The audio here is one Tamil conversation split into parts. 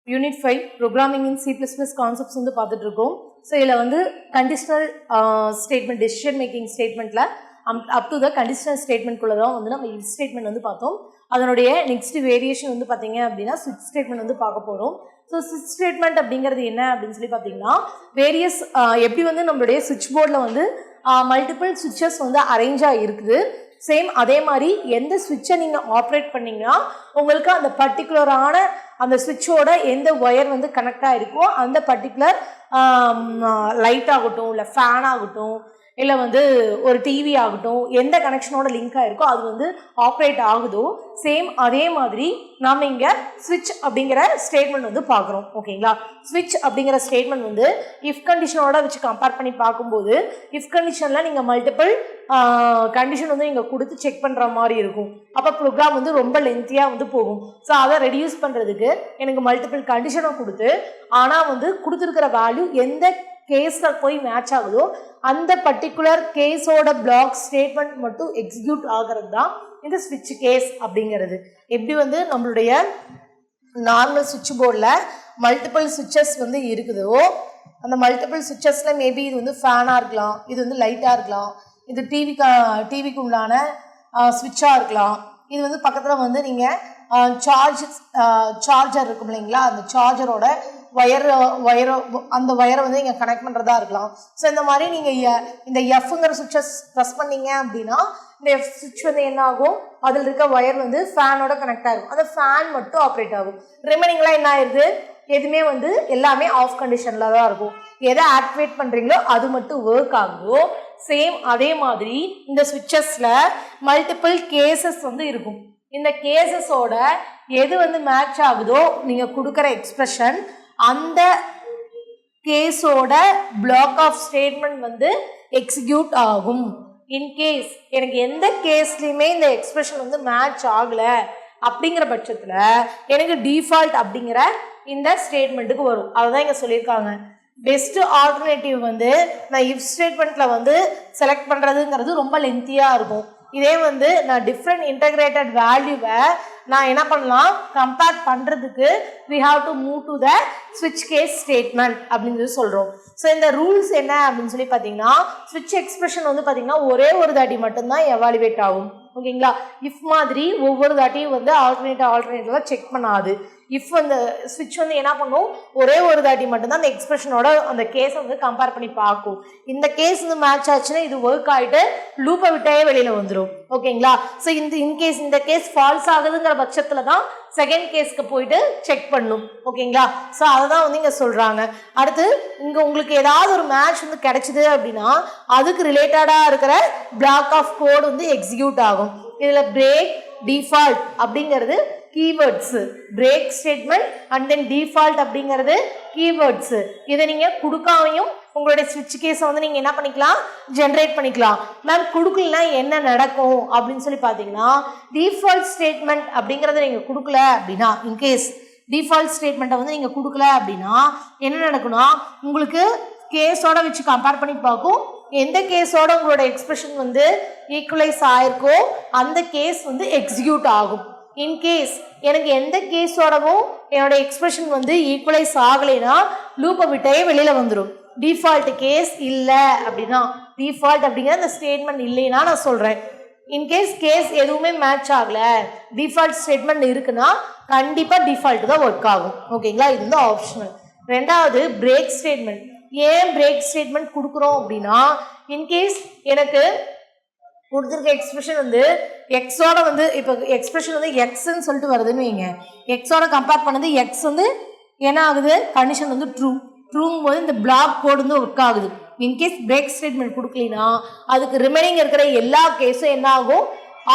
Unit 5 Programming in C++ concepts வந்து பார்த்துட்டு இருக்கோம். ஸோ இதில் வந்து கண்டிஷனல் ஸ்டேட்மெண்ட் டெசிஷன் மேக்கிங் ஸ்டேட்மெண்ட்டில் அப் டு த கண்டிஷனல் ஸ்டேட்மெண்ட்குள்ளே தான் வந்து நம்ம இஃப் ஸ்டேட்மெண்ட் வந்து பார்த்தோம். அதனுடைய நெக்ஸ்ட் வேரியேஷன் வந்து பார்த்தீங்க அப்படின்னா ஸ்விட்ச் ஸ்டேட்மெண்ட் வந்து பார்க்க போகிறோம். ஸோ ஸ்விட்ச் ஸ்டேட்மெண்ட் அப்படிங்கிறது என்ன அப்படின்னு சொல்லி பார்த்தீங்கன்னா வேரியஸ் எப்படி வந்து நம்மளுடைய ஸ்விட்ச் போர்டில் வந்து மல்டிபிள் ஸ்விட்சஸ் வந்து அரேஞ்சாக இருக்குது. சேம் அதே மாதிரி எந்த ஸ்விட்சை நீங்கள் ஆப்ரேட் பண்ணிங்கன்னா உங்களுக்கு அந்த பர்டிகுலரான அந்த ஸ்விட்சோட எந்த ஒயர் வந்து கனெக்ட் ஆகிருக்கோ அந்த பர்டிகுலர் லைட் ஆகட்டும் இல்லை ஃபேன் ஆகட்டும் இல்லை வந்து ஒரு டிவி ஆகட்டும் எந்த கனெக்ஷனோட லிங்க் ஆகிருக்கோ அது வந்து ஆப்ரேட் ஆகுதோ சேம் அதே மாதிரி நாம் இங்கே ஸ்விட்ச் அப்படிங்கிற ஸ்டேட்மெண்ட் வந்து பார்க்குறோம். ஓகேங்களா, ஸ்விட்ச் அப்படிங்கிற ஸ்டேட்மெண்ட் வந்து இஃப் கண்டிஷனோட வச்சு கம்பேர் பண்ணி பார்க்கும்போது இஃப் கண்டிஷனில் நீங்கள் மல்டிபிள் கண்டிஷன் வந்து நீங்கள் கொடுத்து செக் பண்ணுற மாதிரி இருக்கும். அப்போ ப்ரோக்ராம் வந்து ரொம்ப லென்த்தியாக வந்து போகும். ஸோ அதை ரெடியூஸ் பண்ணுறதுக்கு எனக்கு மல்டிபிள் கண்டிஷனை கொடுத்து ஆனால் வந்து கொடுத்துருக்கிற வேல்யூ எந்த கேஸில் போய் மேட்ச் ஆகுதோ அந்த பர்டிகுலர் கேஸோட பிளாக் ஸ்டேட்மெண்ட் மட்டும் எக்ஸிக்யூட் ஆகிறது தான் இந்த ஸ்விட்ச் கேஸ் அப்படிங்கிறது. எப்படி வந்து நம்மளுடைய நார்மல் சுவிட்ச் போர்டில் மல்டிபிள் சுவிட்சஸ் வந்து இருக்குதோ அந்த மல்டிபிள் சுவிட்சஸில் மேபி இது வந்து ஃபேனாக இருக்கலாம், இது வந்து லைட்டாக இருக்கலாம், இது டிவிக்கு உண்டான ஸ்விட்சாக இருக்கலாம், இது வந்து பக்கத்தில் வந்து நீங்கள் சார்ஜர் இருக்கும் இல்லைங்களா, அந்த சார்ஜரோட அந்த ஒயரை வந்து நீங்கள் கனெக்ட் பண்ணுறதா இருக்கலாம். ஸோ இந்த மாதிரி நீங்கள் இந்த எஃப்ங்கிற சுவிட்சஸ் ப்ரெஸ் பண்ணீங்க அப்படின்னா இந்த எஃப் சுவிட்ச் வந்து என்ன ஆகும், அதில் இருக்க ஒயர் வந்து ஃபேனோட கனெக்ட் ஆகும், அந்த ஃபேன் மட்டும் ஆப்ரேட் ஆகும். ரிமைனிங்லாம் என்ன ஆயிடுது, எதுவுமே வந்து எல்லாமே ஆஃப் கண்டிஷனில் தான் இருக்கும். எதை ஆக்டிவேட் பண்ணுறீங்களோ அது மட்டும் ஒர்க் ஆகுதோ சேம் அதே மாதிரி இந்த சுவிட்சஸில் மல்டிபிள் கேசஸ் வந்து இருக்கும். இந்த கேசஸோட எது வந்து மேட்ச் ஆகுதோ நீங்கள் கொடுக்குற எக்ஸ்பிரஷன் அந்த கேஸோட பிளாக் ஆஃப் ஸ்டேட்மெண்ட் வந்து எக்ஸிக்யூட் ஆகும். இன்கேஸ் எனக்கு எந்த கேஸ்லையுமே இந்த எக்ஸ்பிரஷன் வந்து மேட்ச் ஆகலை அப்படிங்கிற பட்சத்தில் எனக்கு டிஃபால்ட் அப்படிங்கிற இந்த ஸ்டேட்மெண்ட்டுக்கு வரும். அதுதான் இங்கே சொல்லியிருக்காங்க. பெஸ்ட் ஆல்டர்னேட்டிவ் வந்து நான் இஃப் ஸ்டேட்மெண்ட்டில் வந்து செலக்ட் பண்ணுறதுங்கிறது ரொம்ப லென்த்தியாக இருக்கும். இதே வந்து நான் டிஃப்ரெண்ட் இன்டகிரேட்டட் வேல்யூவை நான் என்ன பண்ணலாம், கம்பேர் பண்ணுறதுக்கு we have to move to the switch case statement அப்படின்னு சொல்லி சொல்கிறோம். ஸோ இந்த ரூல்ஸ் என்ன அப்படின்னு சொல்லி பார்த்தீங்கன்னா ஸ்விட்ச் எக்ஸ்பிரஷன் வந்து பார்த்தீங்கன்னா ஒரே ஒரு தாட்டி மட்டும்தான் எவாலுவேட் ஆகும். ஓகேங்களா, இஃப் மாதிரி ஒவ்வொரு தாட்டியும் வந்து ஆல்டர்னேட்டிவாக செக் பண்ணாது. இஃப் அந்த ஸ்விட்ச் வந்து என்ன பண்ணும், ஒரே ஒரு தாட்டி மட்டும்தான் அந்த எக்ஸ்பிரஷனோட அந்த கேஸை வந்து கம்பேர் பண்ணி பார்க்கும். இந்த கேஸ் வந்து மேட்ச் ஆச்சுன்னா இது ஒர்க் ஆகிட்டு லூப்பை விட்டே வெளியில் வந்துடும். ஓகேங்களா, ஸோ இன்கேஸ் இந்த கேஸ் ஃபால்ஸ் ஆகுதுங்கிற பட்சத்தில் தான் செகண்ட் கேஸ்க்கு போயிட்டு செக் பண்ணும். ஓகேங்களா, ஸோ அதை தான் வந்து இங்கே சொல்கிறாங்க. அடுத்து இங்கே உங்களுக்கு ஏதாவது ஒரு மேட்ச் வந்து கிடைச்சிது அப்படின்னா அதுக்கு ரிலேட்டடாக இருக்கிற பிளாக் ஆஃப் கோடு வந்து எக்ஸிக்யூட் ஆகும். இதில் பிரேக் டிஃபால்ட் அப்படிங்கிறது keywords, break statement and then default அப்படிங்கிறது கீவேர்ட்ஸு. இதை நீங்கள் கொடுக்காமையும் உங்களுடைய ஸ்விட்ச் கேஸை வந்து நீங்கள் என்ன பண்ணிக்கலாம், ஜென்ரேட் பண்ணிக்கலாம். மேம் கொடுக்கலனா என்ன நடக்கும் அப்படின்னு சொல்லி பார்த்தீங்கன்னா டிஃபால்ட் ஸ்டேட்மெண்ட் அப்படிங்கிறத நீங்கள் கொடுக்கல அப்படின்னா இன்கேஸ் டிஃபால்ட் ஸ்டேட்மெண்ட்டை வந்து நீங்கள் கொடுக்கல அப்படின்னா என்ன நடக்கும்னா உங்களுக்கு கேஸோட வச்சு கம்பேர் பண்ணி பார்க்கும். எந்த கேஸோட உங்களோட எக்ஸ்பிரஷன் வந்து ஈக்குவலைஸ் ஆயிருக்கோ அந்த கேஸ் வந்து எக்ஸிக்யூட் ஆகும். இன்கேஸ் எனக்கு எந்த கேஸோடவும் என்னோட எக்ஸ்பிரஷன் வந்து ஈக்குவலைஸ் ஆகலைன்னா லூப்பை விட்டே வெளியில் வந்துடும். டிஃபால்ட் கேஸ் இல்லை அப்படின்னா டிஃபால்ட் அப்படிங்கிற அந்த ஸ்டேட்மெண்ட் இல்லைன்னா நான் சொல்கிறேன். இன்கேஸ் கேஸ் எதுவுமே மேட்ச் ஆகலை டிஃபால்ட் ஸ்டேட்மெண்ட் இருக்குன்னா கண்டிப்பாக டிஃபால்ட் தான் ஒர்க் ஆகும். ஓகேங்களா, இது வந்து ஆப்ஷனல். ரெண்டாவது பிரேக் ஸ்டேட்மெண்ட். ஏன் பிரேக் ஸ்டேட்மெண்ட் கொடுக்குறோம் அப்படின்னா இன்கேஸ் எனக்கு கொடுத்துருக்க எக்ஸ்பிரஷன் வந்து எக்ஸோட வந்து இப்போ எக்ஸ்பிரஷன் வந்து எக்ஸ்ன்னு சொல்லிட்டு வருதுன்னு வைங்க, எக்ஸோட கம்பேர் பண்ணது எக்ஸ் வந்து என்ன ஆகுது, கண்டிஷன் வந்து ட்ரூங்கும் போது இந்த பிளாக் கோடு வந்து ஒர்க் ஆகுது. இன்கேஸ் பிரேக் ஸ்டேட்மெண்ட் கொடுக்கலினா அதுக்கு ரிமைனிங் இருக்கிற எல்லா கேஸும் என்ன ஆகும்,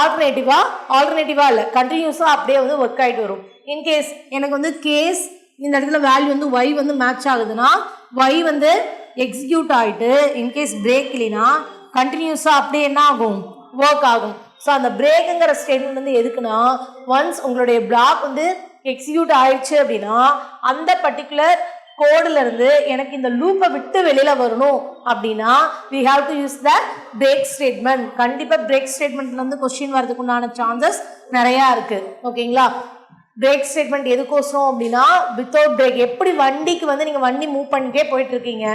ஆல்டர்னேட்டிவா இல்லை கண்டினியூஸாக அப்படியே வந்து ஒர்க் ஆகிட்டு வரும். இன்கேஸ் எனக்கு வந்து கேஸ் இந்த இடத்துல வேல்யூ வந்து ஒய் வந்து மேட்ச் ஆகுதுன்னா ஒய் வந்து எக்ஸிக்யூட் ஆகிட்டு இன்கேஸ் பிரேக் இல்லைன்னா கண்டினியூஸாக அப்படியே என்ன ஆகும், ஒர்க் ஆகும். ஸோ அந்த பிரேக்குங்கிற ஸ்டேட்மெண்ட் வந்து எதுக்குன்னா ஒன்ஸ் உங்களுடைய பிளாக் வந்து எக்ஸிக்யூட் ஆயிடுச்சு அப்படின்னா அந்த பர்டிகுலர் கோடிலிருந்து எனக்கு இந்த லூப்பை விட்டு வெளியில் வரணும் அப்படின்னா we have to use the break statement. கண்டிப்பாக பிரேக் ஸ்டேட்மெண்ட்லேருந்து கொஸ்டின் வரதுக்கு உண்டான சான்சஸ் நிறையா இருக்குது. ஓகேங்களா, பிரேக் ஸ்டேட்மெண்ட் எதுக்கோசரம் அப்படின்னா வித்தவுட் பிரேக் எப்படி வண்டிக்கு வந்து நீங்கள் வண்டி மூவ் பண்ணிட்டே போயிட்டு இருக்கீங்க,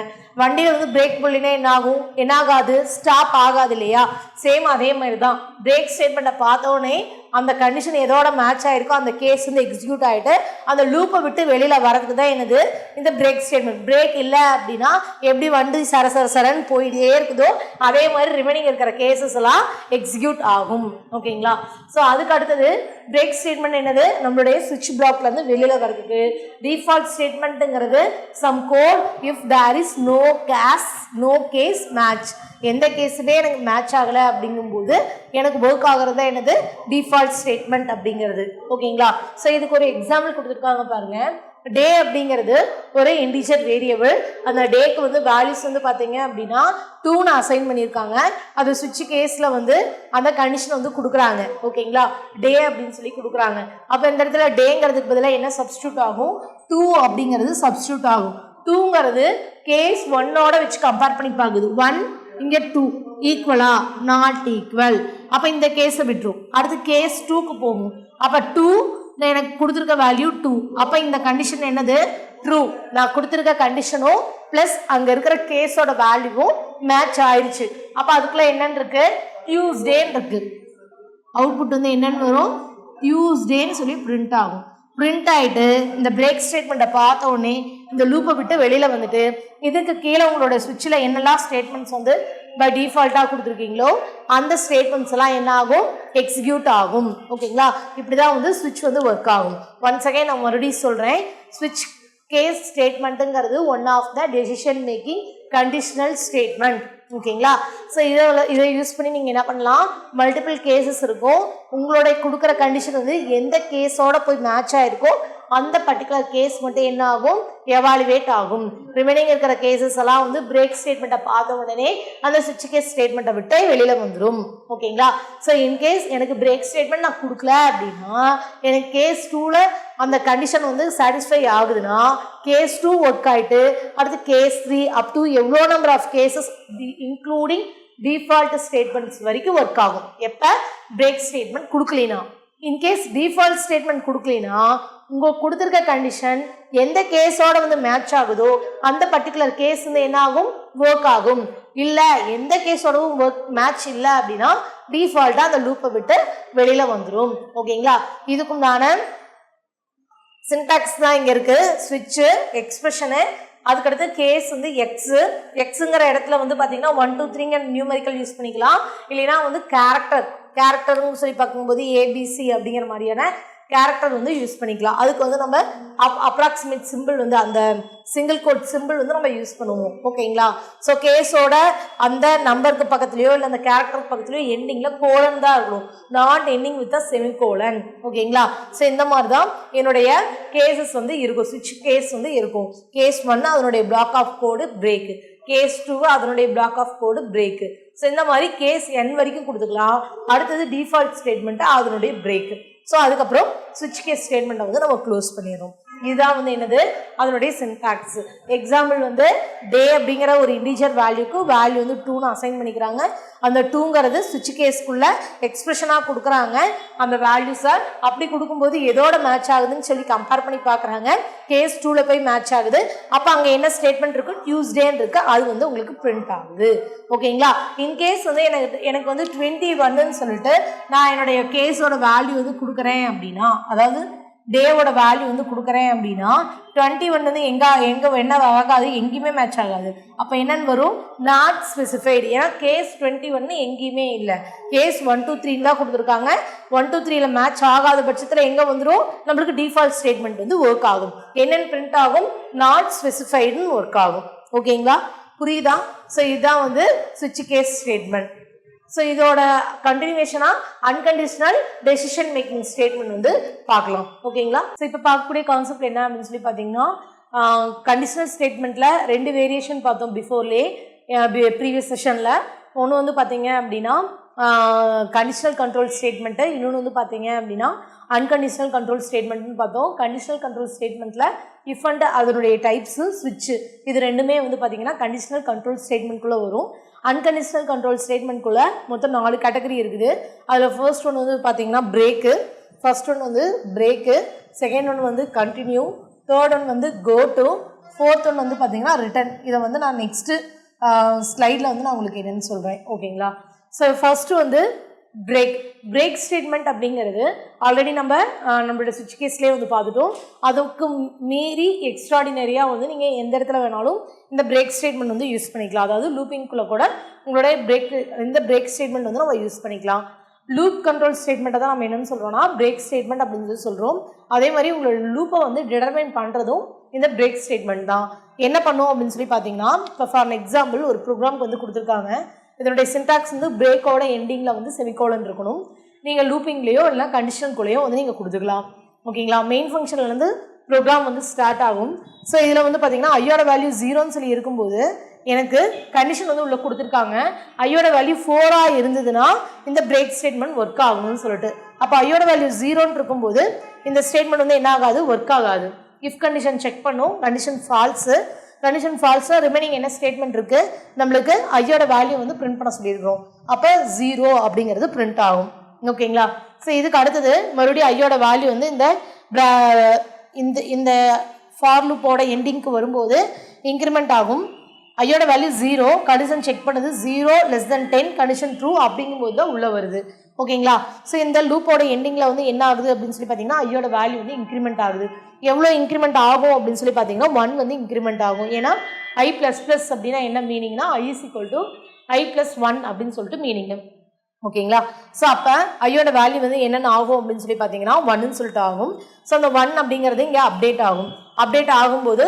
வண்டியில் வந்து பிரேக் போடலினா என்ன ஆகும், என்ன ஆகாது, ஸ்டாப் ஆகாது இல்லையா. சேம் அதே மாதிரி தான் பிரேக் ஸ்டேட்மெண்ட்டை பார்த்தோன்னே அந்த கண்டிஷன் எதோட மேட்ச் ஆகிருக்கோ அந்த கேஸ் வந்து எக்ஸிக்யூட் ஆகிட்டு அந்த லூப்பை விட்டு வெளியில் வரதுக்கு தான் என்னது இந்த பிரேக் ஸ்டேட்மெண்ட். பிரேக் இல்லை அப்படின்னா எப்படி வண்டி சரன்னு போயிட்டே இருக்குதோ அதே மாதிரி ரிமைனிங் இருக்கிற கேசஸ் எல்லாம் எக்ஸிக்யூட் ஆகும். ஓகேங்களா. ஸோ அதுக்கு அடுத்தது பிரேக் ஸ்டேட்மெண்ட் என்னது, நம்மளுடைய சுவிட்ச் பிளாக்ல இருந்து வெளியில் வரதுக்கு. டிஃபால்ட் ஸ்டேட்மெண்ட்டுங்கிறது some code if there is no case match, எந்த கேஸுமே எனக்கு மேட்ச் ஆகலை அப்படிங்கும்போது எனக்கு ஒர்க் ஆகிறது தான் என்னது டிஃபால்ட் ஸ்டேட்மெண்ட் அப்படிங்கிறது. ஓகேங்களா. ஸோ இதுக்கு ஒரு எக்ஸாம்பிள் கொடுத்துருக்காங்க பாருங்க. டே அப்படிங்கிறது ஒரு இன்டிஜர் வேரியபிள். அந்த டேக்கு வந்து வேல்யூஸ் வந்து பார்த்தீங்க அப்படின்னா 2ன்னு அசைன் பண்ணியிருக்காங்க. அது சுவிட்ச் கேஸில் வந்து அந்த கண்டிஷன் வந்து கொடுக்குறாங்க. ஓகேங்களா. டே அப்படின்னு சொல்லி கொடுக்குறாங்க. அப்போ இந்த இடத்துல டேங்கிறதுக்கு பதிலாக என்ன சப்ஸ்டியூட் ஆகும், 2 அப்படிங்கிறது சப்ஸ்டியூட் ஆகும். 2ங்கிறது கேஸ் 1ஓட வச்சு கம்பேர் பண்ணி பார்க்குது. 1 இங்கே 2 ஈக்குவலா நாட் ஈக்குவல். அப்போ இந்த கேஸை விட்டுரும். அடுத்து கேஸ் 2க்கு போகும். அப்போ 2 எனக்கு கொடுத்துருக்க வேல்யூ 2. அப்போ இந்த கண்டிஷன் என்னது ட்ரூ. நான் கொடுத்துருக்க கண்டிஷனும் ப்ளஸ் அங்கே இருக்கிற கேஸோட வேல்யூவும் மேட்ச் ஆயிடுச்சு. அப்போ அதுக்குள்ள என்னன்னு இருக்கு, டியூஸ்டேன்னு இருக்கு. அவுட்புட் வந்து என்னன்னு வரும், டியூஸ்டேன்னு சொல்லி பிரிண்ட் ஆகும். பிரிண்ட் ஆகிட்டு இந்த பிரேக் ஸ்டேட்மெண்ட்டை பார்த்த உடனே இந்த லூப்பை விட்டு வெளியில் வந்துட்டு இதுக்கு கீழே உங்களோட சுவிட்சில் என்னெல்லாம் ஸ்டேட்மெண்ட்ஸ் வந்து பை டிஃபால்ட்டாக கொடுத்துருக்கீங்களோ அந்த ஸ்டேட்மெண்ட்ஸ் எல்லாம் என்ன ஆகும், எக்ஸிக்யூட் ஆகும். ஓகேங்களா. இப்படி தான் வந்து சுவிட்ச் வந்து ஒர்க் ஆகும். ஒன்ஸ் அகைன் நான் மறுபடியும் சொல்கிறேன், சுவிட்ச் கேஸ் ஸ்டேட்மெண்ட்டுங்கிறது one of the decision making conditional statement. ஓகேங்களா. ஸோ இதை யூஸ் பண்ணி நீங்கள் என்ன பண்ணலாம், மல்டிபிள் கேசஸ் இருக்கும். உங்களோட கொடுக்குற கண்டிஷன் வந்து எந்த கேஸோட போய் மேட்ச் ஆகிருக்கோ அந்த பர்டிகுலர் கேஸ் மட்டும் என்ன ஆகும், எவாலுவேட் ஆகும். ரிமைனிங் இருக்கிற கேசஸ் எல்லாம் வந்து பிரேக் ஸ்டேட்மெண்ட்டை பார்த்த உடனே அந்த சுவிட்ச் கேஸ் ஸ்டேட்மெண்ட்டை விட்டு வெளியில் வந்துடும். ஓகேங்களா. ஸோ இன்கேஸ் எனக்கு பிரேக் ஸ்டேட்மெண்ட் நான் கொடுக்கல அப்படின்னா எனக்கு கேஸ் 2ல் அந்த கண்டிஷன் வந்து சாட்டிஸ்ஃபை ஆகுதுன்னா கேஸ் 2 ஒர்க் ஆகிட்டு அடுத்து கேஸ் 3 அப் டு எவ்வளோ number of cases including default statements வரைக்கும் ஒர்க் ஆகும். எப்போ பிரேக் ஸ்டேட்மெண்ட் கொடுக்கலினா. இன்கேஸ் டிஃபால்ட் ஸ்டேட்மெண்ட் கொடுக்கலினா உங்கள் கொடுத்துருக்க கண்டிஷன் எந்த கேஸோட வந்து மேட்ச் ஆகுதோ அந்த பர்டிகுலர் கேஸ் வந்து என்ன ஆகும், ஒர்க் ஆகும். இல்லை எந்த கேஸோடவும் ஒர்க் மேட்ச் இல்லை அப்படின்னா டிஃபால்ட்டாக அந்த லூப்பை விட்டு வெளியில் வந்துடும். ஓகேங்களா. இதுக்குண்டான சின்டாக்ஸ் தான் இங்கே இருக்குது. ஸ்விட்சு, எக்ஸ்பிரஷனு, அதுக்கடுத்து கேஸ் வந்து எக்ஸுங்கிற இடத்துல வந்து பார்த்தீங்கன்னா 1 2 3 நியூமெரிக்கல் யூஸ் பண்ணிக்கலாம். இல்லைன்னா வந்து கேரக்டர்னு சொல்லி பார்க்கும்போது ஏபிசி அப்படிங்கிற மாதிரியான கேரக்டர் வந்து யூஸ் பண்ணிக்கலாம். அதுக்கு வந்து நம்ம அப்ராக்சிமேட் சிம்பிள் வந்து அந்த சிங்கிள் கோட் சிம்பிள் வந்து நம்ம யூஸ் பண்ணுவோம். ஓகேங்களா. ஸோ கேஸோட அந்த நம்பருக்கு பக்கத்துலையோ இல்லை அந்த கேரக்டருக்கு பக்கத்துலையோ எண்டிங்கில் கோலன் தான் இருக்கணும், not ending with a semicolon. ஓகேங்களா. ஸோ இந்த மாதிரி தான் என்னுடைய கேசஸ் வந்து இருக்கும். சுவிட்ச் கேஸ் வந்து இருக்கும். கேஸ் 1 அதனுடைய block of code break, case 2 அதனுடைய block of code break. So இந்த மாதிரி கேஸ் n வரைக்கும் கொடுத்துக்கலாம். அடுத்தது டிஃபால்ட் ஸ்டேட்மெண்ட்டு அதனுடைய பிரேக்கு. ஸோ அதுக்கப்புறம் சுவிட்ச் கேஸ் ஸ்டேட்மெண்ட்டை வந்து நம்ம க்ளோஸ் பண்ணிடுறோம். இதுதான் வந்து என்னது அதனுடைய சின்டாக்ஸ். எக்ஸாம்பிள் வந்து டே அப்படிங்கிற ஒரு இன்டிஜர் வேல்யூக்கு வேல்யூ வந்து 2ன்னு அசைன் பண்ணிக்கிறாங்க. அந்த 2ங்கிறது சுவிட்ச் கேஸ்க்குள்ள எக்ஸ்பிரஷனாக கொடுக்குறாங்க. அந்த வேல்யூஸை அப்படி கொடுக்கும்போது எதோட மேட்ச் ஆகுதுன்னு சொல்லி கம்பேர் பண்ணி பார்க்குறாங்க. கேஸ் 2ல் போய் மேட்ச் ஆகுது. அப்போ அங்கே என்ன ஸ்டேட்மெண்ட் இருக்குது, டியூஸ்டேன்னு இருக்குது, அது வந்து உங்களுக்கு பிரிண்ட் ஆகுது. ஓகேங்களா. இன்கேஸ் வந்து எனக்கு வந்து 21ன்னு சொல்லிட்டு நான் என்னுடைய கேஸோட வேல்யூ வந்து கொடுக்குறேன் அப்படின்னா, அதாவது டேவோட வேல்யூ வந்து கொடுக்குறேன் அப்படின்னா 21 வந்து எங்கே என்ன ஆகாது, எங்கேயுமே மேட்ச் ஆகாது. அப்போ என்னன்னு வரும், நாட் ஸ்பெசிஃபைடு. ஏன்னா கேஸ் 21 எங்கேயுமே இல்லை, கேஸ் 1 2 3 தான் கொடுத்துருக்காங்க. 1 2 3ல் மேட்ச் ஆகாத பட்சத்தில் எங்கே வந்துடும், நம்மளுக்கு டிஃபால்ட் ஸ்டேட்மெண்ட் வந்து ஒர்க் ஆகும். என்னென்னு பிரிண்ட் ஆகும், நாட் ஸ்பெசிஃபைடுன்னு ஒர்க் ஆகும். ஓகேங்களா, புரியுதா? ஸோ இதுதான் வந்து சுவிட்ச் கேஸ் ஸ்டேட்மெண்ட். ஸோ இதோட கண்டினியூஷனாக அன்கண்டிஷனல் டெசிஷன் மேக்கிங் ஸ்டேட்மெண்ட் வந்து பார்க்கலாம். ஓகேங்களா. ஸோ இப்போ பார்க்கக்கூடிய கான்செப்ட் என்ன அப்படின்னு சொல்லி பார்த்தீங்கன்னா, கண்டிஷனல் ஸ்டேட்மெண்ட்டில் 2 வேரியேஷன் பார்த்தோம் பிஃபோர்லே ப்ரீவியஸ் செஷனில். ஒன்று வந்து பார்த்தீங்க அப்படின்னா கண்டிஷனல் கண்ட்ரோல் ஸ்டேட்மெண்ட்டு, இன்னொன்று வந்து பார்த்தீங்க அப்படின்னா அன்கண்டிஷனல் கண்ட்ரோல் ஸ்டேட்மெண்ட்னு பார்த்தோம். கண்டிஷனல் கண்ட்ரோல் ஸ்டேட்மெண்ட்டில் இஃப் அண்ட் அதனுடைய டைப்ஸு ஸ்விட்சு இது ரெண்டுமே வந்து பார்த்தீங்கன்னா கண்டிஷனல் கண்ட்ரோல் ஸ்டேட்மெண்ட்குள்ளே வரும். அன்கண்டிஷனல் கண்ட்ரோல் ஸ்டேட்மெண்ட்குள்ளே மொத்தம் 4 கேட்டகரி இருக்குது. அதில் ஃபர்ஸ்ட் ஒன்று வந்து பார்த்தீங்கன்னா பிரேக்கு, ஃபர்ஸ்ட் ஒன் வந்து பிரேக்கு, செகண்ட் ஒன் வந்து கண்டினியூ, தேர்ட் ஒன் வந்து கோ டு, ஃபோர்த் ஒன் வந்து பார்த்தீங்கன்னா ரிட்டன். இதை வந்து நான் நெக்ஸ்ட்டு ஸ்லைடில் வந்து நான் உங்களுக்கு என்னென்னு சொல்கிறேன். ஓகேங்களா? ஸோ ஃபர்ஸ்ட்டு வந்து பிரேக் ஸ்டேட்மெண்ட் அப்படிங்கிறது ஆல்ரெடி நம்மளோட சுவிட்ச் கேஸ்லேயே வந்து பார்த்துட்டோம். அதுக்கு மீறி எக்ஸ்ட்ராடினரியாக வந்து நீங்கள் எந்த இடத்துல வேணாலும் இந்த பிரேக் ஸ்டேட்மெண்ட் வந்து யூஸ் பண்ணிக்கலாம். அதாவது லூப்பிங்குள்ளே கூட உங்களுடைய இந்த பிரேக் ஸ்டேட்மெண்ட் வந்து நம்ம யூஸ் பண்ணிக்கலாம். லூப் கண்ட்ரோல் ஸ்டேட்மெண்ட்டை தான் நம்ம என்னென்னு சொல்கிறோம்னா பிரேக் ஸ்டேட்மெண்ட் அப்படின்னு சொல்லி சொல்கிறோம். அதே மாதிரி உங்களோட லூப்பை வந்து டிட்டர்மைன் பண்ணுறதும் இந்த பிரேக் ஸ்டேட்மெண்ட் தான். என்ன பண்ணும் அப்படின்னு சொல்லி பார்த்தீங்கன்னா, இப்போ ஃபார் எக்ஸாம்பிள் ஒரு ப்ரோக்ராம்க்கு வந்து கொடுத்துருக்காங்க. இதனுடைய சின்டாக்ஸ் வந்து பிரேக்கோட எண்டிங்கில் வந்து செமிகோலன் இருக்கணும். நீங்கள் லூப்பிங்லேயோ இல்லை கண்டிஷனுக்குள்ளேயோ வந்து நீங்கள் கொடுத்துக்கலாம். ஓகேங்களா? மெயின் ஃபங்க்ஷன்லேருந்து ப்ரோக்ராம் வந்து ஸ்டார்ட் ஆகும். ஸோ இதில் வந்து பார்த்தீங்கன்னா ஐயோட வேல்யூ 0ன்னு சொல்லி இருக்கும்போது எனக்கு கண்டிஷன் வந்து உள்ளே கொடுத்துருக்காங்க. ஐயோட வேல்யூ 4ஆக இருந்ததுன்னா இந்த பிரேக் ஸ்டேட்மெண்ட் ஒர்க் ஆகணும்னு சொல்லிட்டு. அப்போ ஐயோட வேல்யூ 0ன்னு இருக்கும்போது இந்த ஸ்டேட்மெண்ட் வந்து என்ன ஆகாது, ஒர்க் ஆகாது. இஃப் கண்டிஷன் செக் பண்ணும், கண்டிஷன் ஃபால்ஸு. கண்டிஷன் ஃபால்ஸாக ரிமைனிங் என்ன ஸ்டேட்மெண்ட் இருக்குது, நம்மளுக்கு ஐயோட வேல்யூ வந்து பிரிண்ட் பண்ண சொல்லியிருக்கிறோம். அப்போ 0 அப்படிங்கிறது பிரிண்ட் ஆகும். ஓகேங்களா? ஸோ இதுக்கு அடுத்தது மறுபடியும் ஐயோட வேல்யூ வந்து இந்த ஃபார் லூப்போட எண்டிங்க்கு வரும்போது இன்க்ரிமெண்ட் ஆகும். ஐயோட வேல்யூ 0, கண்டிஷன் செக் பண்ணுது 0 லெஸ் தென் 10, கண்டிஷன் ட்ரூ அப்படிங்கும்போது தான் உள்ளே வருது. ஓகேங்களா? ஸோ இந்த லூப்போட எண்டிங்கில் வந்து என்ன ஆகுது அப்படின்னு சொல்லி பார்த்தீங்கன்னா ஐயோட வேல்யூ வந்து இன்க்ரிமெண்ட் ஆகுது. எவ்வளோ இன்க்ரிமெண்ட் ஆகும் அப்படின்னு சொல்லி பார்த்தீங்கன்னா 1 வந்து இன்க்ரிமெண்ட் ஆகும். ஏன்னா I++ அப்படின்னா என்ன மீனிங்னா I = I+1 அப்படின்னு சொல்லிட்டு மீனிங். ஓகேங்களா? ஸோ அப்போ ஐயோட வேல்யூ வந்து என்னென்ன ஆகும் அப்படின்னு சொல்லி பார்த்தீங்கன்னா 1ன்னு சொல்லிட்டு ஆகும். ஸோ அந்த 1 அப்படிங்கிறது இங்கே அப்டேட் ஆகும். அப்டேட் ஆகும்போது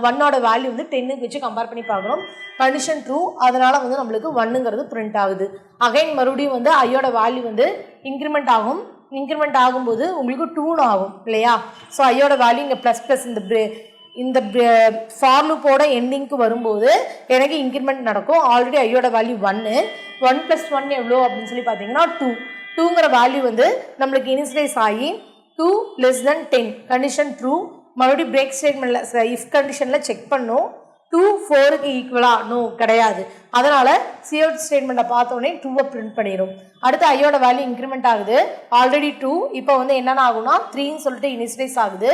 1ஓட வேல்யூ வந்து 10க்கு வச்சு கம்பேர் பண்ணி பார்க்குறோம். கண்டிஷன் ட்ரூ, அதனால் வந்து நம்மளுக்கு 1ங்கிறது பிரிண்ட் ஆகுது. அகைன் மறுபடியும் வந்து ஐயோட வேல்யூ வந்து இன்க்ரிமெண்ட் ஆகும். இன்க்ரிமெண்ட் ஆகும்போது உங்களுக்கு 2ன்னு ஆகும் இல்லையா? ஸோ ஐயோட வேல்யூ இங்கே ப்ளஸ் இந்த ஃபார் லூப்போட எண்டிங்க்கு வரும்போது எனக்கு இன்க்ரிமெண்ட் நடக்கும். ஆல்ரெடி ஐயோட வேல்யூ 1 + 1 எவ்வளோ அப்படின்னு சொல்லி பார்த்தீங்கன்னா 2ங்கிற வேல்யூ வந்து நம்மளுக்கு இனிஷியலைஸ் ஆகி 2 லெஸ் தென் 10, கண்டிஷன் ட்ரூ. மறுபடியும் பிரேக் ஸ்டேட்மெண்ட்டில் இஃப் கண்டிஷனில் செக் பண்ணோம். 2 4க்கு ஈக்குவலாக நோ கிடையாது. அதனால் சிஅவுட் ஸ்டேட்மெண்ட்டை பார்த்தோன்னே 2வை பிரிண்ட் பண்ணிடும். அடுத்து ஐயோட வேல்யூ இன்க்ரிமெண்ட் ஆகுது. ஆல்ரெடி 2, இப்போ வந்து என்னென்ன ஆகும்னா 3ன்னு சொல்லிட்டு இனிஷியலைஸ் ஆகுது.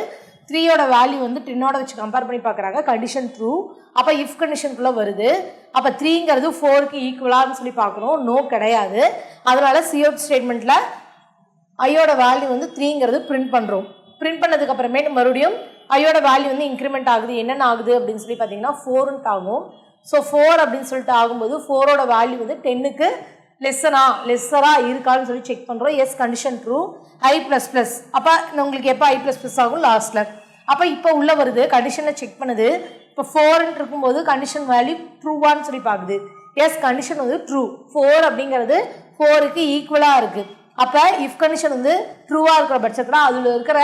3ஓட வேல்யூ வந்து 10ஓட வச்சு கம்பேர் பண்ணி பார்க்குறாங்க. Condition true. அப்போ இஃப் கண்டிஷனுக்குள்ளே வருது. அப்போ 3ங்கிறது 4க்கு ஈக்குவலான்னு சொல்லி பார்க்குறோம். நோ கிடையாது. அதனால் சிஅவுட் ஸ்டேட்மெண்ட்டில் ஐயோட வேல்யூ வந்து 3ங்கிறது பிரிண்ட் பண்ணுறோம். பிரிண்ட் பண்ணதுக்கு அப்புறமேட்டு மறுபடியும் ஐயோட வேல்யூ வந்து இன்க்ரிமெண்ட் ஆகுது. என்னென்ன ஆகுது அப்படின்னு சொல்லி பார்த்தீங்கன்னா 4ன்ட்டு ஆகும். ஸோ 4 அப்படின்னு சொல்லிட்டு ஆகும்போது 4ஓட வேல்யூ வந்து 10க்கு லெஸ்ஸராக இருக்கான்னு சொல்லி செக் பண்ணுறோம். Yes, condition true. I++. அப்போ உங்களுக்கு எப்போ I++ ஆகும், லாஸ்ட்டில். அப்போ இப்போ உள்ளே வருது, கண்டிஷனை செக் பண்ணுது. இப்போ 4ன்னு இருக்கும்போது கண்டிஷன் வேல்யூ ட்ரூவான்னு சொல்லி பார்க்குது. எஸ், கண்டிஷன் வந்து ட்ரூ. 4 அப்படிங்கிறது 4க்கு ஈக்குவலாக இருக்குது. அப்போ இஃப் கண்டிஷன் வந்து ட்ரூவாக இருக்கிற பட்சத்தில் அதில் இருக்கிற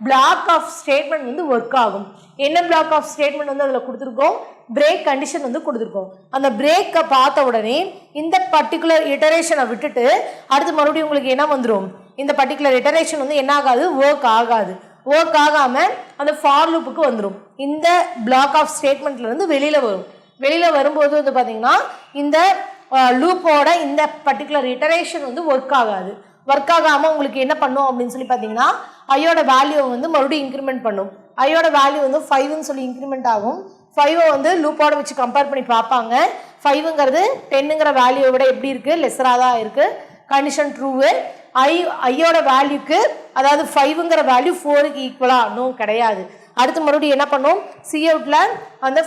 பிளாக் ஆஃப் ஸ்டேட்மெண்ட் வந்து ஒர்க் ஆகும். என்ன பிளாக் ஆஃப் ஸ்டேட்மெண்ட் வந்து அதில் கொடுத்துருக்கோம், பிரேக் கண்டிஷன் வந்து கொடுத்துருக்கோம். அந்த பிரேக்கை பார்த்த உடனே இந்த பர்டிகுலர் இட்டரேஷனை விட்டுட்டு அடுத்து மறுபடியும் உங்களுக்கு என்ன வந்துடும், இந்த பர்டிகுலர் இட்டரேஷன் வந்து என்ன ஆகாது, ஒர்க் ஆகாது. ஒர்க் ஆகாமல் அந்த ஃபார் லூப்புக்கு வந்துடும். இந்த பிளாக் ஆஃப் ஸ்டேட்மெண்ட்லேருந்து வெளியில் வரும். வெளியில் வரும்போது வந்து பார்த்தீங்கன்னா இந்த லூப்போட இந்த பர்டிகுலர் இட்டரேஷன் வந்து ஒர்க் ஆகாது. ஒர்க் ஆகாமல் உங்களுக்கு என்ன பண்ணும் அப்படின்னு சொல்லி பார்த்தீங்கன்னா ஐயோட வேல்யூவை வந்து மறுபடியும் இன்க்ரிமெண்ட் பண்ணும். ஐயோட வேல்யூ வந்து 5ன்னு சொல்லி இன்க்ரிமெண்ட் ஆகும். 5ஐ வந்து லூப்போட வச்சு கம்பேர் பண்ணி பார்ப்பாங்க. 5ங்கிறது 10ங்கிற வேல்யூவை விட எப்படி இருக்குது, லெஸ்ஸராக தான் இருக்குது. Condition true. ஐயோட வேல்யூக்கு, அதாவது 5ங்கிற வேல்யூ 4க்கு ஈக்குவலாக நோ கிடையாது. அடுத்து மறுபடியும் என்ன பண்ணும், சிஅவுட்டில் அந்த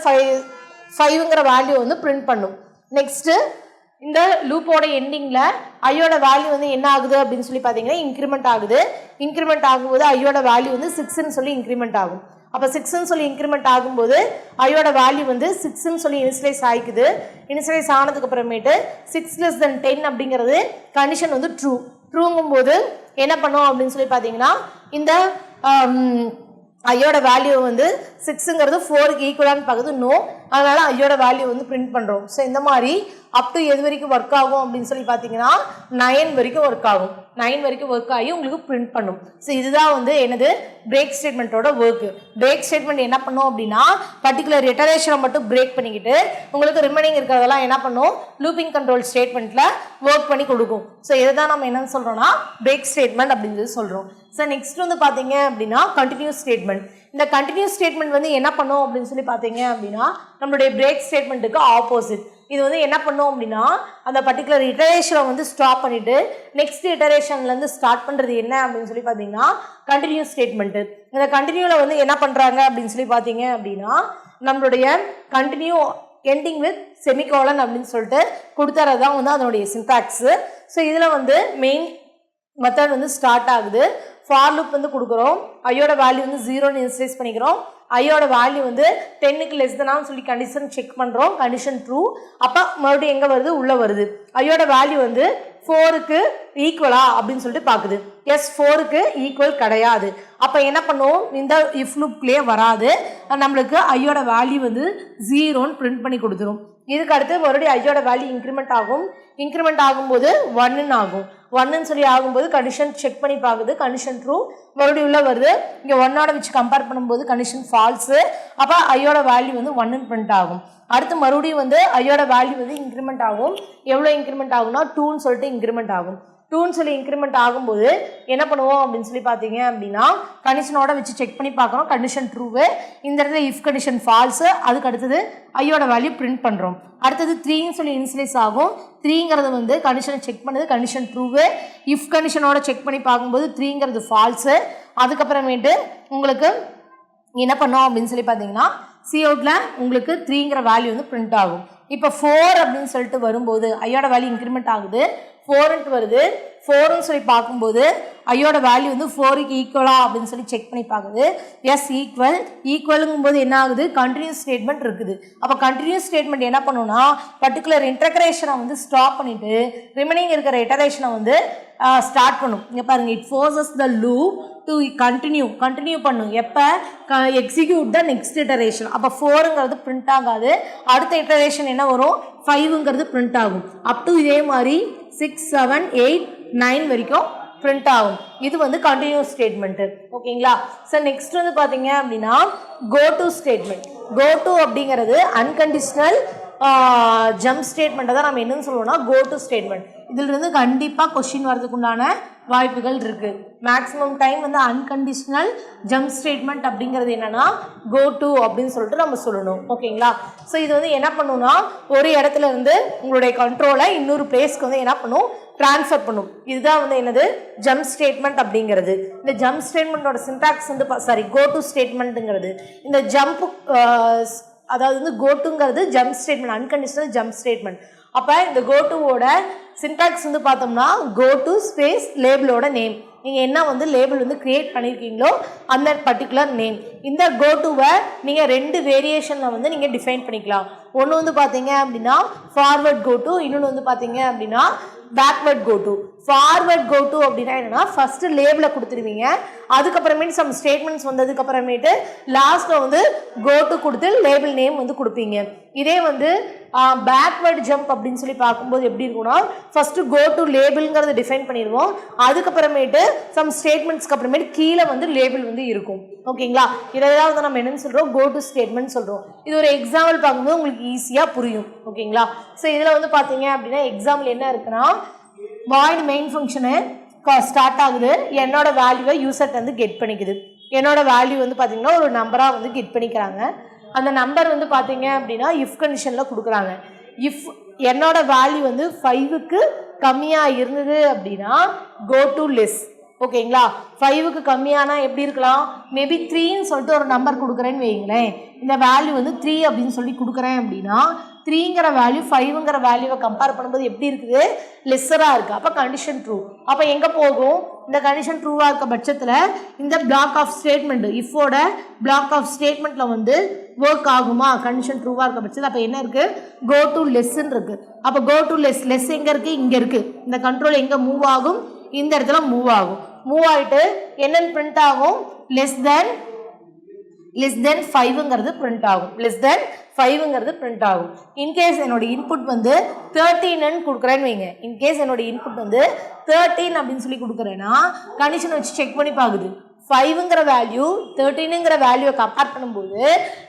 5ங்கிற வேல்யூ வந்து பிரிண்ட் பண்ணும். நெக்ஸ்ட்டு இந்த லூப்போட எண்டிங்கில் ஐயோட வேல்யூ வந்து என்ன ஆகுது அப்படின்னு சொல்லி பார்த்தீங்கன்னா இன்க்ரிமெண்ட் ஆகுது. இன்க்ரிமெண்ட் ஆகும்போது ஐயோட வேல்யூ வந்து 6ன்னு சொல்லி இன்க்ரிமெண்ட் ஆகும். அப்போ 6ன்னு சொல்லி இன்க்ரிமெண்ட் ஆகும்போது ஐயோட வேல்யூ வந்து 6ன்னு சொல்லி இனிஷியலைஸ் ஆகிக்குது. இனிஷியலைஸ் ஆனதுக்கு அப்புறமேட்டு 6 லெஸ் தென் 10 அப்படிங்கிறது கண்டிஷன் வந்து ட்ரூ. ட்ரூங்கும்போது என்ன பண்ணோம் அப்படின்னு சொல்லி பார்த்தீங்கன்னா இந்த ஐயோட வேல்யூ வந்து 6ங்கிறது 4க்கு ஈக்குவலான்னு பார்க்குது நோ, அதனால ஐயோட வேல்யூ வந்து பிரிண்ட் பண்ணுறோம். ஸோ இந்த மாதிரி அப் டு எது வரைக்கும் ஒர்க் ஆகும் அப்படின்னு சொல்லி பார்த்தீங்கன்னா 9 வரைக்கும் ஒர்க் ஆகும். 9 வரைக்கும் ஒர்க் ஆகி உங்களுக்கு பிரிண்ட் பண்ணும். ஸோ இதுதான் வந்து என்னது பிரேக் ஸ்டேட்மெண்ட்டோட ஒர்க்கு. பிரேக் ஸ்டேட்மெண்ட் என்ன பண்ணும் அப்படின்னா பர்டிகுலர் இட்டரேஷனை மட்டும் பிரேக் பண்ணிக்கிட்டு உங்களுக்கு ரிமைனிங் இருக்கிறதெல்லாம் என்ன பண்ணும் லூப்பிங் கண்ட்ரோல் ஸ்டேட்மெண்ட்டில் ஒர்க் பண்ணி கொடுக்கும். ஸோ இதை தான் நம்ம என்னன்னு சொல்கிறோம்னா பிரேக் ஸ்டேட்மெண்ட் அப்படின்னு சொல்கிறோம். ஸோ நெக்ஸ்ட் வந்து பார்த்தீங்க அப்படின்னா கண்டினியூஸ் ஸ்டேட்மெண்ட். இந்த கண்டினியூஸ் ஸ்டேட்மெண்ட் வந்து என்ன பண்ணும் அப்படின்னு சொல்லி பார்த்தீங்க அப்படின்னா நம்மளுடைய பிரேக் ஸ்டேட்மெண்ட்டுக்கு ஆப்போசிட். இது வந்து என்ன பண்ணும் அப்படின்னா அந்த பர்டிகுலர் இட்டரேஷனை வந்து ஸ்டாப் பண்ணிட்டு நெக்ஸ்ட் இட்டரேஷன்லேருந்து ஸ்டார்ட் பண்ணுறது என்ன அப்படின்னு சொல்லி பார்த்தீங்கன்னா கண்டினியூஸ் ஸ்டேட்மெண்ட்டு. இந்த கண்டினியூவில் வந்து என்ன பண்ணுறாங்க அப்படின்னு சொல்லி பார்த்தீங்க அப்படின்னா நம்மளுடைய கண்டினியூ எண்டிங் வித் செமிகோலன் அப்படின்னு சொல்லிட்டு கொடுத்துறது தான் வந்து அதனுடைய சின்டாக்ஸு. ஸோ இதில் வந்து மெயின் மெத்தட் வந்து ஸ்டார்ட் ஆகுது. ஃபார் லூப் வந்து கொடுக்குறோம், ஐயோட வேல்யூ வந்து 0ன்னு இனிஷியலைஸ் பண்ணிக்கிறோம். ஐயோட வேல்யூ வந்து 10க்கு லெஸ் தானான்னு சொல்லி கண்டிஷன் செக் பண்ணுறோம், கண்டிஷன் ட்ரூ. அப்போ மறுபடியும் எங்கே வருது உள்ளே வருது. ஐயோட வேல்யூ வந்து 4க்கு ஈக்குவலா அப்படின்னு சொல்லிட்டு பார்க்குது. எஸ் 4க்கு ஈக்குவல் கிடையாது. அப்போ என்ன பண்ணுவோம் இந்த இஃப் லூப்லேயே வராது, நம்மளுக்கு ஐயோட வேல்யூ வந்து 0ன்னு பிரிண்ட் பண்ணி கொடுத்துரும். இதுக்கு அடுத்து மறுபடியும் ஐயோட வேல்யூ இன்க்ரிமெண்ட் ஆகும். இன்க்ரிமெண்ட் ஆகும்போது 1ன்னு ஆகும். 1ன்னு சொல்லி ஆகும்போது கண்டிஷன் செக் பண்ணி பார்க்குது, கண்டிஷன் ட்ரூ. மறுபடியும் உள்ள வருது, இங்கே 1ஓட வச்சு கம்பேர் பண்ணும்போது கண்டிஷன் ஃபால்ஸு. அப்போ ஐயோட வேல்யூ வந்து 1ன்னு பிரிண்ட் ஆகும். அடுத்து மறுபடியும் வந்து ஐயோட வேல்யூ வந்து இன்க்ரிமெண்ட் ஆகும். எவ்வளோ இன்க்ரிமெண்ட் ஆகும்னா 2ன்னு சொல்லிட்டு இன்க்ரிமெண்ட் ஆகும். 2ன்னு சொல்லி இன்க்ரிமெண்ட் ஆகும்போது என்ன பண்ணுவோம் அப்படின்னு சொல்லி பார்த்தீங்க அப்படின்னா கண்டிஷனோட வச்சு செக் பண்ணி பார்க்குறோம், கண்டிஷன் ட்ரூவு. இந்த இடத்துல இஃப் கண்டிஷன் ஃபால்ஸு. அதுக்கு அடுத்தது ஐயோட வேல்யூ பிரிண்ட் பண்ணுறோம். அடுத்தது 3ன்னு சொல்லி இனிஷியலைஸ் ஆகும். 3ங்கிறது வந்து கண்டிஷனை செக் பண்ணுது, கண்டிஷன் ட்ரூவு. இஃப் கண்டிஷனோட செக் பண்ணி பார்க்கும்போது 3ங்கிறது ஃபால்ஸு. அதுக்கப்புறமேட்டு உங்களுக்கு என்ன பண்ணோம் அப்படின்னு சொல்லி பார்த்தீங்கன்னா சிஅவுட்டில் உங்களுக்கு 3ங்கிற வேல்யூ வந்து பிரிண்ட் ஆகும். இப்போ 4 அப்படின்னு சொல்லிட்டு வரும்போது ஐயோட வேல்யூ இன்க்ரிமெண்ட் ஆகுது, 4ன்ட்டு வருது. 4ன்னு சொல்லி பார்க்கும்போது ஐயோட வேல்யூ வந்து 4க்கு ஈக்குவலா அப்படின்னு சொல்லி செக் பண்ணி பார்க்குது. S equal. ஈக்குவலுங்கும் போது என்ன ஆகுது கண்டினியூஸ் ஸ்டேட்மெண்ட் இருக்குது. அப்போ கண்டினியூஸ் ஸ்டேட்மெண்ட் என்ன பண்ணுன்னா பர்டிகுலர் இன்டகிரேஷனை வந்து ஸ்டாப் பண்ணிட்டு ரிமைனிங் இருக்கிற இட்டரேஷனை வந்து ஸ்டார்ட் பண்ணும். இங்கே பாருங்கள், it forces the loop to continue பண்ணும். எப்போ எக்ஸிக்யூட் த நெக்ஸ்ட் இட்டரேஷன். அப்போ 4ங்கிறது பிரிண்ட் ஆகாது. அடுத்த இட்டரேஷன் என்ன வரும் 5ங்கிறது பிரிண்ட் ஆகும். அப் டு இதே மாதிரி 6, 7, 8, 9 வரைக்கும் பிரிண்ட் ஆகும். இது வந்து கண்டினியூஸ் ஸ்டேட்மெண்ட்டு. ஓகேங்களா? ஸோ நெக்ஸ்ட் வந்து பார்த்தீங்க அப்படின்னா go to statement. Go to அப்படிங்கிறது அன்கண்டிஷனல் ஜம்ப் ஸ்டேட்மெண்ட்டை தான் நம்ம என்னன்னு சொல்லுவோம்னா கோ டு ஸ்டேட்மெண்ட். இதிலிருந்து கண்டிப்பாக கொஸ்டின் வரதுக்கு உண்டான வாய்ப்புகள் இருக்குது. மேக்ஸிமம் டைம் வந்து அன்கண்டிஷனல் ஜம்ப் ஸ்டேட்மெண்ட் அப்படிங்கிறது என்னென்னா கோ டு அப்படின்னு சொல்லிட்டு நம்ம சொல்லணும். ஓகேங்களா? ஸோ இது வந்து என்ன பண்ணுன்னா ஒரு இடத்துல இருந்து உங்களுடைய கண்ட்ரோலை இன்னொரு பிளேஸ்க்கு வந்து என்ன பண்ணும் ட்ரான்ஸ்ஃபர் பண்ணும். இதுதான் வந்து என்னது ஜம்ப் ஸ்டேட்மெண்ட் அப்படிங்கிறது. இந்த ஜம்ப் ஸ்டேட்மெண்ட்டோட சின்டாக்ஸ் வந்து கோ டு ஸ்டேட்மெண்ட்டுங்கிறது இந்த ஜம்ப் அதாவது வந்து கோட்டுங்கிறது jump statement, unconditional jump statement. அப்போ இந்த கோட்டுவோட சின்டாக்ஸ் வந்து பார்த்தோம்னா கோ டு ஸ்பேஸ் லேபிளோட நேம். நீங்கள் என்ன வந்து லேபிள் வந்து க்ரியேட் பண்ணியிருக்கீங்களோ அந்த பர்டிகுலர் நேம். இந்த கோட்டுவை நீங்கள் 2 வேரியேஷனில் வந்து நீங்கள் டிஃபைன் பண்ணிக்கலாம். ஒன்று வந்து பார்த்தீங்க அப்படின்னா ஃபார்வர்ட் கோட்டு, இன்னொன்று வந்து பார்த்தீங்க அப்படின்னா பேக்வர்ட் கோட்டு. ஃபார்வர்ட் கோட்டு அப்படின்னா என்னன்னா ஃபஸ்ட்டு லேபிளை கொடுத்துருவீங்க, அதுக்கப்புறமேட்டு சம் ஸ்டேட்மெண்ட்ஸ் வந்ததுக்கப்புறமேட்டு லாஸ்ட்டில் வந்து கோட்டு கொடுத்து லேபிள் நேம் வந்து கொடுப்பீங்க. இதே வந்து பேக்வர்ட் ஜம்ப் அப்படின்னு சொல்லி பார்க்கும்போது எப்படி இருக்கும்னா ஃபஸ்ட்டு கோ டு லேபிள்ங்கிறத டிஃபைன் பண்ணிடுவோம், அதுக்கப்புறமேட்டு சம் ஸ்டேட்மெண்ட்ஸ்க்கு அப்புறமேட்டு கீழே வந்து லேபிள் வந்து இருக்கும். ஓகேங்களா? இதைதான் வந்து நம்ம என்னன்னு சொல்கிறோம் கோ டு ஸ்டேட்மெண்ட் சொல்கிறோம். இது ஒரு எக்ஸாம்பிள் பார்க்கும்போது உங்களுக்கு ஈஸியாக புரியும். ஓகேங்களா? ஸோ இதில் வந்து பார்த்தீங்க அப்படின்னா எக்ஸாம்பிள் என்ன இருக்குன்னா வாய்ட் மெயின் ஃபங்க்ஷனு ஸ்டார்ட் ஆகுது, என்னோட வேல்யூவை யூசர்ட்ட வந்து கெட் பண்ணிக்குது. என்னோட வேல்யூ வந்து பார்த்தீங்கன்னா ஒரு நம்பராக வந்து கெட் பண்ணிக்கிறாங்க. அந்த நம்பர் வந்து பார்த்தீங்க அப்படின்னா இஃப் கண்டிஷனில் கொடுக்குறாங்க. இஃப் என்னோட வேல்யூ வந்து 5க்கு கம்மியாக இருந்தது அப்படின்னா கோ டு லெஸ். ஓகேங்களா? 5க்கு கம்மியானா எப்படி இருக்கலாம், மேபி 3ன்னு சொல்லிட்டு ஒரு நம்பர் கொடுக்குறேன்னு வைங்களேன். இந்த வேல்யூ வந்து 3 அப்படின்னு சொல்லி கொடுக்குறேன் அப்படின்னா 3ங்கிற வேல்யூ 5ங்கிற வேல்யூவை கம்பேர் பண்ணும்போது எப்படி இருக்குது லெஸ்ஸராக இருக்குது. அப்போ கண்டிஷன் ட்ரூ. அப்போ எங்கே போகும் இந்த கண்டிஷன் ட்ரூவாக இருக்க பட்சத்தில் இந்த பிளாக் ஆஃப் ஸ்டேட்மெண்ட்டு இஃபோட பிளாக் ஆஃப் ஸ்டேட்மெண்ட்டில் வந்து ஒர்க் ஆகுமா கண்டிஷன் ட்ரூவாக இருக்க பட்சத்தில். அப்போ என்ன இருக்குது கோ டு லெஸ்ன்னு இருக்குது. அப்போ கோ டு லெஸ் எங்கே இருக்குது இங்கே இருக்குது. இந்த கண்ட்ரோல் எங்கே மூவ் ஆகும் இந்த இடத்துல மூவ் ஆகும். மூவ் ஆகிட்டு என்னென்னு பிரிண்ட் ஆகும் லெஸ் தென் லெஸ் தென் 5ங்கிறது பிரிண்ட் ஆகும். லெஸ் தென் 5ங்கிறது பிரிண்ட் ஆகும். இன்கேஸ் என்னோட இன்புட் வந்து 13ன்னு கொடுக்குறேன்னு வைங்க. இன்கேஸ் என்னோட இன்புட் வந்து 13 அப்படின்னு சொல்லி கொடுக்குறேன்னா கண்டிஷன் வச்சு செக் பண்ணி பார்க்குது. 5ங்கிற வேல்யூ 13ங்கிற வேல்யூவை கம்பேர் பண்ணும்போது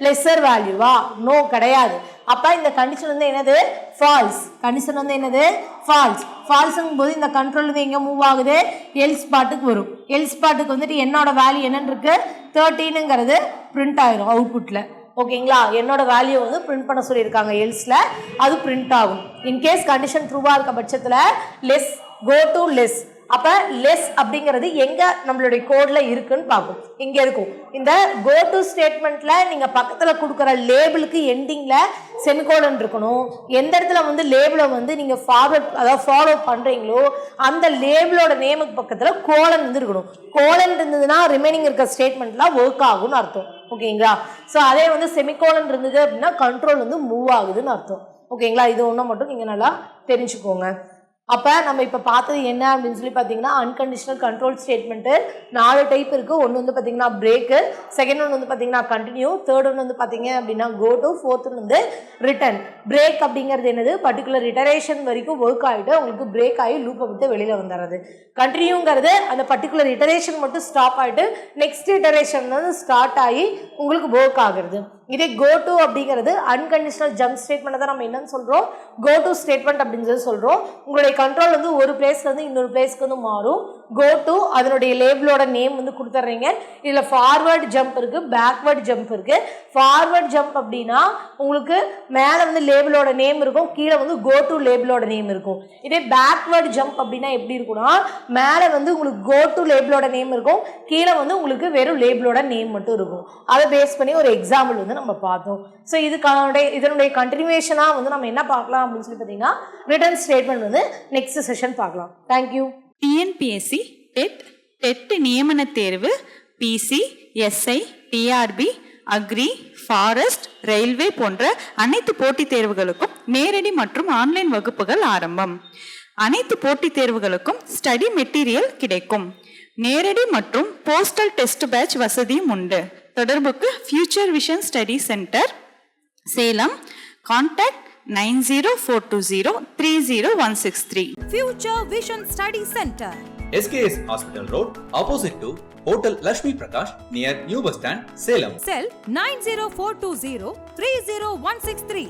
லெஸ்ஸர் வேல்யூவா? நோ, கிடையாது. அப்போ இந்த கண்டிஷன் வந்து என்னது? ஃபால்ஸ். கண்டிஷன் வந்து என்னது? ஃபால்ஸ். ஃபால்ஸுங்கும் போது இந்த கண்ட்ரோல் வந்து எங்கே மூவ் ஆகுது? எல்ஸ் பார்ட்டுக்கு வரும். எல்ஸ் பார்ட்டுக்கு வந்துட்டு என்னோட வேல்யூ என்னன்னு இருக்கு? 13ங்கிறது பிரிண்ட் ஆயிரும் அவுட்புட்டில். ஓகேங்களா? என்னோட வேல்யூ வந்து பிரிண்ட் பண்ண சொல்லியிருக்காங்க எல்ஸில், அது பிரிண்ட் ஆகும். இன்கேஸ் கண்டிஷன் ட்ரூவாக இருக்க பட்சத்தில் லெஸ் கோ டு லெஸ். அப்போ லெஸ் அப்படிங்கிறது எங்கே நம்மளுடைய கோடில் இருக்குன்னு பார்க்கும். இங்கே இருக்கும். இந்த கோ டு ஸ்டேட்மெண்ட்டில் நீங்கள் பக்கத்தில் கொடுக்குற லேபிளுக்கு எண்டிங்கில் செமிகோலன் இருக்கணும். எந்த இடத்துல வந்து லேபிளை வந்து நீங்கள் ஃபாலோ பண்ணுறீங்களோ அந்த லேபிளோட நேமுக்கு பக்கத்தில் கோலன் வந்து இருக்கணும். கோலன் இருந்ததுன்னா ரிமைனிங் இருக்க ஸ்டேட்மெண்ட்லாம் ஒர்க் ஆகும்னு அர்த்தம். ஓகேங்களா? ஸோ அதே வந்து செமிகோலன் இருந்தது அப்படின்னா கண்ட்ரோல் வந்து மூவ் ஆகுதுன்னு அர்த்தம். ஓகேங்களா? இது ஒன்று மட்டும் நீங்கள் நல்லா தெரிஞ்சுக்கோங்க. அப்போ நம்ம இப்போ பார்த்தது என்ன அப்படின்னு சொல்லி பார்த்தீங்கன்னா அன்கண்டிஷனல் கண்ட்ரோல் ஸ்டேட்மெண்ட்டு 4 டைப் இருக்குது. ஒன்று வந்து பார்த்தீங்கன்னா பிரேக்கு, செகண்ட் ஒன்று வந்து பார்த்தீங்கன்னா கண்டினியூ, தேர்ட் ஒன்று வந்து பார்த்தீங்க அப்படின்னா கோ டு, ஃபோர்த் ஒன்று வந்து ரிட்டர்ன். பிரேக் அப்படிங்கிறது என்னது? பர்டிகுலர் இட்டரேஷன் வரைக்கும் ஒர்க் ஆகிட்டு உங்களுக்கு பிரேக் ஆகி லூப்பை விட்டு வெளியில் வந்துடுறது. கண்டினியூங்கிறது அந்த பர்டிகுலர் இட்டரேஷன் மட்டும் ஸ்டாப் ஆகிட்டு நெக்ஸ்ட் இட்டரேஷன் வந்து ஸ்டார்ட் ஆகி உங்களுக்கு ஒர்க் ஆகுறது. இதே கோ டு அப்படிங்கிறது அன்கண்டிஷனல் ஜம்ப் ஸ்டேட்மெண்ட் தான் நம்ம என்னன்னு சொல்கிறோம்? கோ டு ஸ்டேட்மெண்ட் அப்படின்னு சொல்லி சொல்கிறோம். உங்களுடைய கண்ட்ரோல் வந்து ஒரு பிளேஸ்லேருந்து இன்னொரு பிளேஸ்க்கு வந்து மாறும். கோ டு அதனுடைய லேபிளோட நேம் வந்து கொடுத்துட்றீங்க. இதில் ஃபார்வர்ட் ஜம்ப் இருக்குது, பேக்வர்ட் ஜம்ப் இருக்குது. ஃபார்வர்ட் ஜம்ப் அப்படின்னா உங்களுக்கு மேலே வந்து லேபிளோட நேம் இருக்கும், கீழே வந்து கோ டு லேபிளோட நேம் இருக்கும். இதே பேக்வர்ட் ஜம்ப் அப்படின்னா எப்படி இருக்குன்னா மேலே வந்து உங்களுக்கு கோ டு லேபிளோட நேம் இருக்கும், கீழே வந்து உங்களுக்கு வெறும் லேபிளோட நேம் மட்டும் இருக்கும். அதை பேஸ் பண்ணி ஒரு எக்ஸாம்பிள் வந்து நம்ம பார்த்தோம். ஸோ இதனுடைய கண்டினியூஷனாக வந்து நம்ம என்ன பார்க்கலாம் அப்படின்னு சொல்லி பார்த்தீங்கன்னா ரிட்டர்ன் ஸ்டேட்மெண்ட் வந்து நெக்ஸ்ட் செஷன் பார்க்கலாம். தேங்க்யூ. டிஎன்பிஎஸ்சி டெட் நியமன தேர்வு, PC, SI, TRB, agri, forest, railway போன்ற அனைத்து போட்டித் தேர்வுகளுக்கும் நேரடி மற்றும் ஆன்லைன் வகுப்புகள் ஆரம்பம். அனைத்து போட்டித் தேர்வுகளுக்கும் ஸ்டடி மெட்டீரியல் கிடைக்கும். நேரடி மற்றும் போஸ்டல் டெஸ்ட் பேட்ச் வசதியும் உண்டு. தொடர்புக்கு future vision study centre, Salem. Contact 9042030163. Future Vision Study Center, SKS Hospital Road, opposite to Hotel Lakshmi Prakash, near New Bus Stand, Salem. Cell 90420 30163.